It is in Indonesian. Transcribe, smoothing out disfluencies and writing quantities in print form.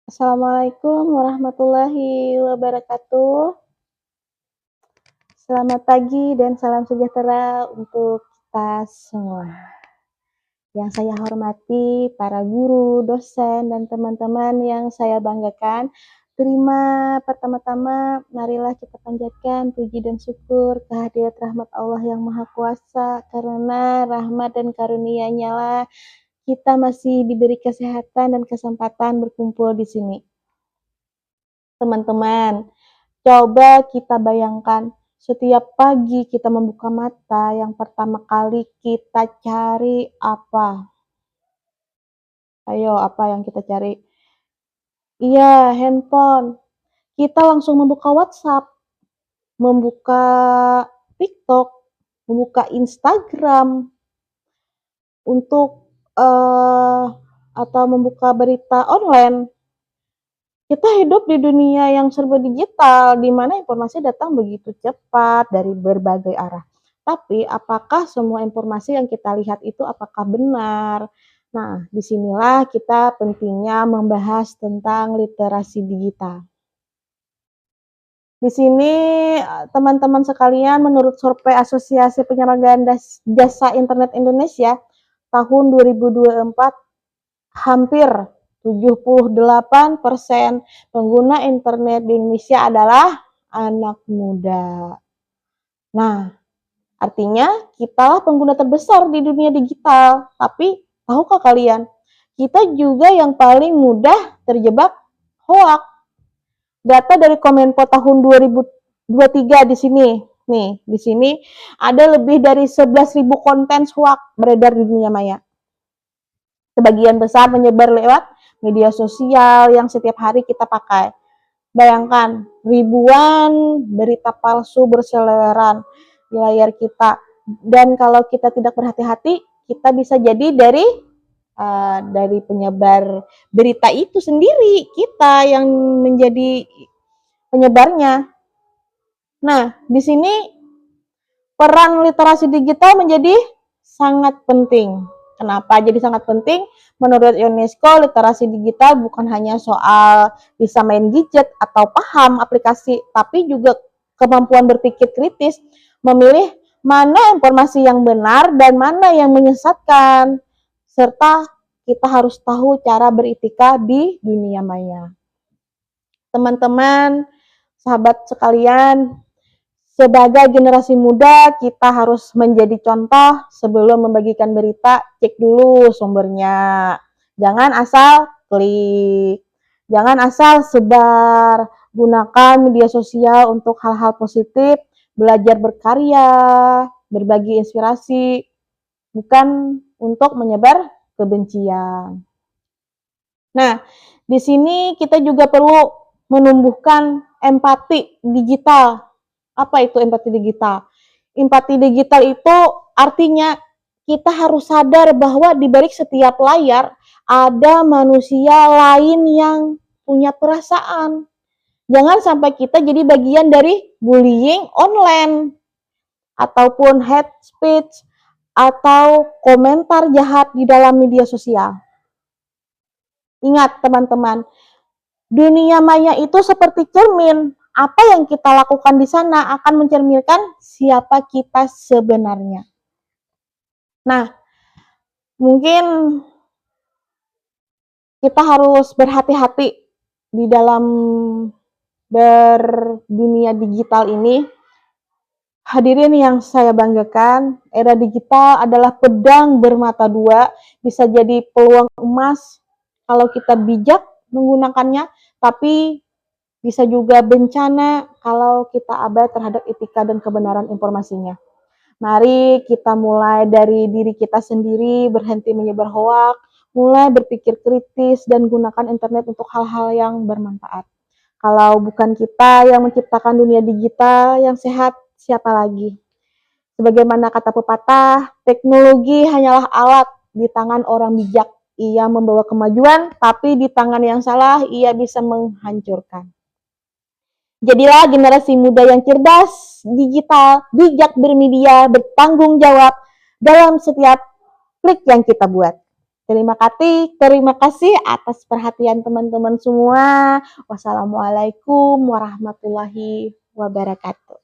Assalamualaikum warahmatullahi wabarakatuh. Selamat pagi dan salam sejahtera untuk kita semua. Yang saya hormati para guru, dosen, dan teman-teman yang saya banggakan. Pertama-tama, marilah kita panjatkan puji dan syukur kehadirat rahmat Allah yang Maha Kuasa, karena rahmat dan karunia-Nya lah kita masih diberi kesehatan dan kesempatan berkumpul di sini. Teman-teman, coba kita bayangkan, setiap pagi kita membuka mata, yang pertama kali kita cari apa? Ayo, apa yang kita cari? Iya, handphone. Kita langsung membuka WhatsApp, membuka TikTok, membuka Instagram, untuk atau membuka berita online. Kita hidup di dunia yang serba digital, di mana informasi datang begitu cepat dari berbagai arah. Tapi apakah semua informasi yang kita lihat itu apakah benar? Nah, disinilah kita pentingnya membahas tentang literasi digital. Di sini teman-teman sekalian, menurut survei Asosiasi Penyelenggaraan Jasa Internet Indonesia tahun 2024, hampir 78% pengguna internet di Indonesia adalah anak muda. Nah, artinya kitalah pengguna terbesar di dunia digital. Tapi tahukah kalian, kita juga yang paling mudah terjebak hoak. Data dari Kominfo tahun 2023 di sini. Nih, di sini ada lebih dari 11.000 konten hoak beredar di dunia maya. Sebagian besar menyebar lewat media sosial yang setiap hari kita pakai. Bayangkan, ribuan berita palsu berseliweran di layar kita. Dan kalau kita tidak berhati-hati, kita bisa jadi dari penyebar berita itu sendiri, kita yang menjadi penyebarnya. Nah, di sini peran literasi digital menjadi sangat penting. Kenapa jadi sangat penting? Menurut UNESCO, literasi digital bukan hanya soal bisa main gadget atau paham aplikasi, tapi juga kemampuan berpikir kritis, memilih mana informasi yang benar dan mana yang menyesatkan, serta kita harus tahu cara beretika di dunia maya. Teman-teman, sahabat sekalian, sebagai generasi muda, kita harus menjadi contoh sebelum membagikan berita, cek dulu sumbernya. Jangan asal klik, jangan asal sebar. Gunakan media sosial untuk hal-hal positif, belajar berkarya, berbagi inspirasi, bukan untuk menyebar kebencian. Nah, di sini kita juga perlu menumbuhkan empati digital. Apa itu empati digital? Empati digital itu artinya kita harus sadar bahwa di balik setiap layar ada manusia lain yang punya perasaan. Jangan sampai kita jadi bagian dari bullying online ataupun hate speech atau komentar jahat di dalam media sosial. Ingat teman-teman, dunia maya itu seperti cermin. Apa yang kita lakukan di sana akan mencerminkan siapa kita sebenarnya. Nah, mungkin kita harus berhati-hati di dalam berdunia digital ini. Hadirin yang saya banggakan, era digital adalah pedang bermata dua, bisa jadi peluang emas kalau kita bijak menggunakannya, tapi bisa juga bencana kalau kita abai terhadap etika dan kebenaran informasinya. Mari kita mulai dari diri kita sendiri, berhenti menyebar hoak, mulai berpikir kritis, dan gunakan internet untuk hal-hal yang bermanfaat. Kalau bukan kita yang menciptakan dunia digital yang sehat, siapa lagi? Sebagaimana kata pepatah, teknologi hanyalah alat di tangan orang bijak. Ia membawa kemajuan, tapi di tangan yang salah, ia bisa menghancurkan. Jadilah generasi muda yang cerdas, digital, bijak bermedia, bertanggung jawab dalam setiap klik yang kita buat. Terima kasih atas perhatian teman-teman semua. Wassalamualaikum warahmatullahi wabarakatuh.